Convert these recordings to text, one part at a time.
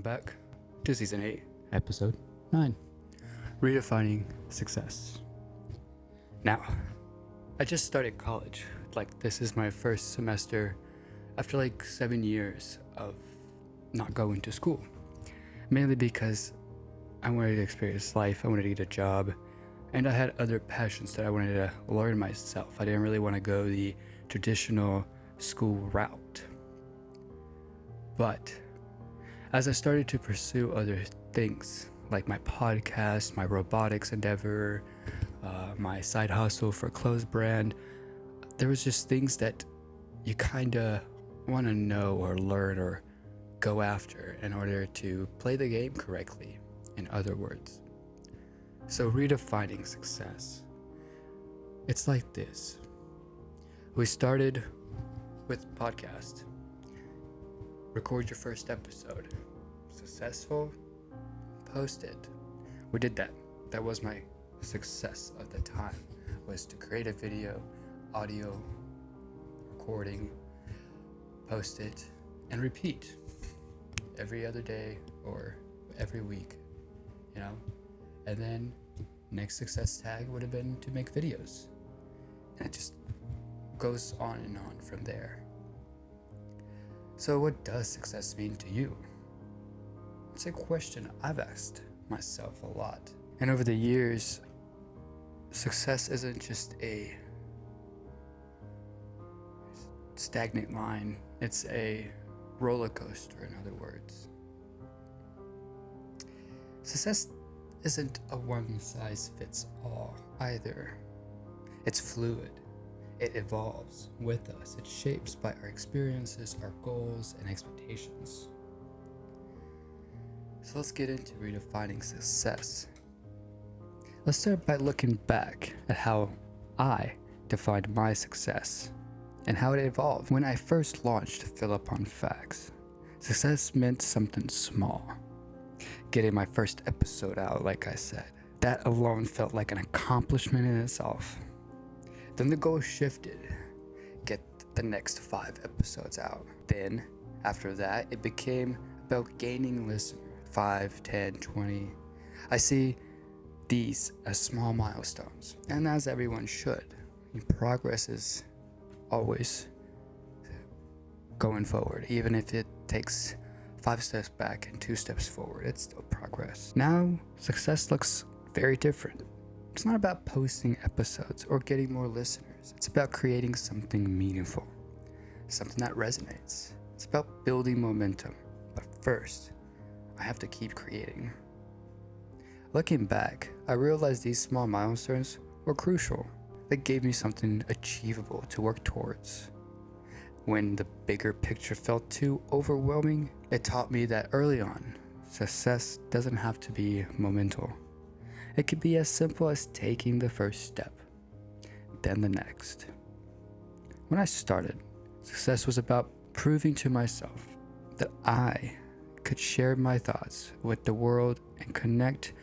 back to Season 8, Episode 9, Redefining Success. Now, I just started college. This is my first semester after 7 years of not going to school. Mainly because I wanted to experience life, I wanted to get a job, and I had other passions that I wanted to learn myself. I didn't really want to go the traditional school route. But as I started to pursue other things, like my podcast, my robotics endeavor, my side hustle for clothes brand, there was just things that you kind of want to know or learn or go after in order to play the game correctly, in other words. So redefining success. It's like this. We started with podcast. Record your first episode. Successful? Post it. We did that. That was my success at the time, was to create a video, audio, recording, post it, and repeat every other day or every week, And then next success tag would have been to make videos. And it just goes on and on from there. So what does success mean to you? It's a question I've asked myself a lot. And over the years, success isn't just a stagnant line. It's a roller coaster, in other words. Success isn't a one-size-fits-all either. It's fluid. It evolves with us. It's shaped by our experiences, our goals, and expectations. So let's get into redefining success. Let's start by looking back at how I defined my success and how it evolved. When I first launched Fill Up on Facts, success meant something small. Getting my first episode out, like I said, that alone felt like an accomplishment in itself. Then the goal shifted. Get the next 5 episodes out. Then, after that, it became about gaining listeners. 5, 10, 20. I see these as small milestones, and as everyone should. Progress is always going forward, even if it takes 5 steps back and 2 steps forward, it's still progress. Now, success looks very different. It's not about posting episodes or getting more listeners. It's about creating something meaningful, something that resonates. It's about building momentum. But first, I have to keep creating. Looking back, I realized these small milestones were crucial. They gave me something achievable to work towards. When the bigger picture felt too overwhelming, it taught me that early on, success doesn't have to be monumental. It could be as simple as taking the first step, then the next. When I started, success was about proving to myself that I could share my thoughts with the world and connect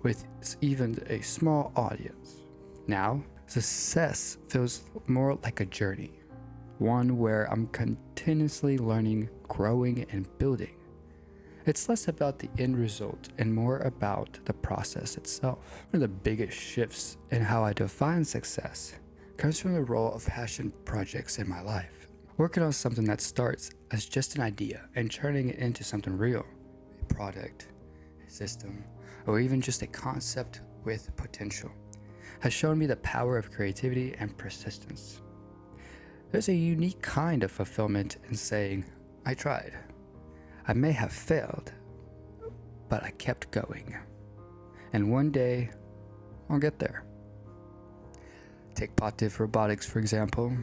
with even a small audience. Now, success feels more like a journey. One where I'm continuously learning, growing, and building. It's less about the end result and more about the process itself. One of the biggest shifts in how I define success comes from the role of passion projects in my life. Working on something that starts as just an idea and turning it into something real, a product, a system, or even just a concept with potential, has shown me the power of creativity and persistence. There's a unique kind of fulfillment in saying, I tried. I may have failed, but I kept going. And one day, I'll get there. Take POTDIV Robotics, for example.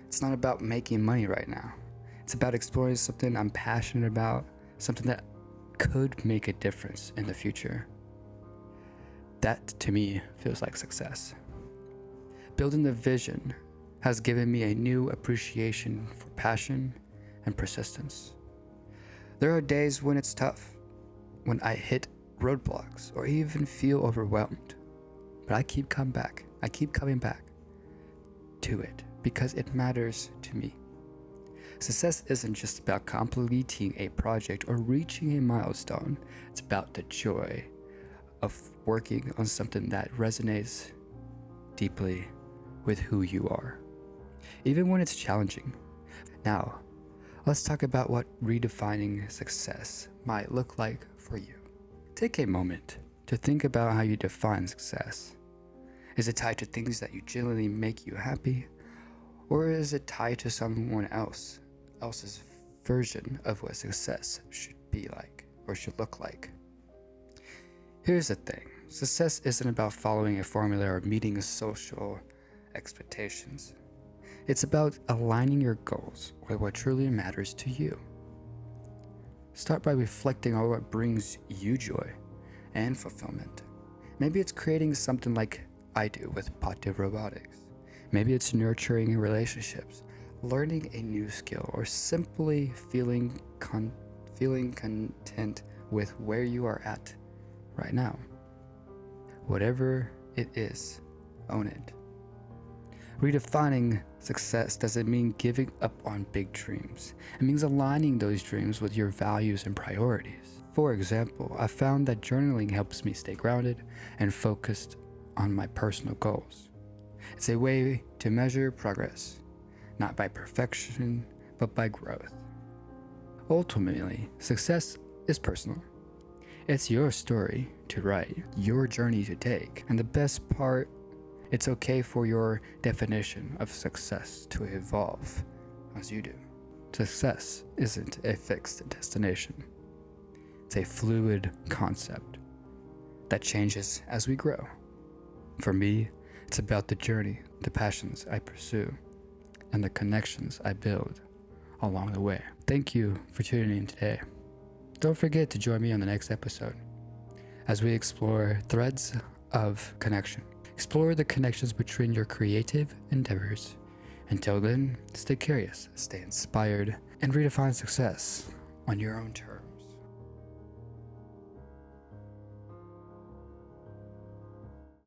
It's not about making money right now. It's about exploring something I'm passionate about, something that could make a difference in the future. That, to me, feels like success. Building the vision has given me a new appreciation for passion and persistence. There are days when it's tough, when I hit roadblocks or even feel overwhelmed. But I keep coming back to it because it matters to me. Success isn't just about completing a project or reaching a milestone. It's about the joy of working on something that resonates deeply with who you are, even when it's challenging. Now, let's talk about what redefining success might look like for you. Take a moment to think about how you define success. Is it tied to things that you genuinely make you happy? Or is it tied to someone else's version of what success should be like or should look like? Here's the thing. Success isn't about following a formula or meeting social expectations. It's about aligning your goals with what truly matters to you. Start by reflecting on what brings you joy and fulfillment. Maybe it's creating something like I do with POTDIV Robotics. Maybe it's nurturing relationships, learning a new skill, or simply feeling content with where you are at right now. Whatever it is, own it. Redefining success doesn't mean giving up on big dreams. It means aligning those dreams with your values and priorities. For example, I found that journaling helps me stay grounded and focused on my personal goals. It's a way to measure progress, not by perfection, but by growth. Ultimately, success is personal. It's your story to write, your journey to take, and the best part, it's okay for your definition of success to evolve as you do. Success isn't a fixed destination. It's a fluid concept that changes as we grow. For me, it's about the journey, the passions I pursue, and the connections I build along the way. Thank you for tuning in today. Don't forget to join me on the next episode as we explore threads of connection. Explore the connections between your creative endeavors. Until then, stay curious, stay inspired, and redefine success on your own terms.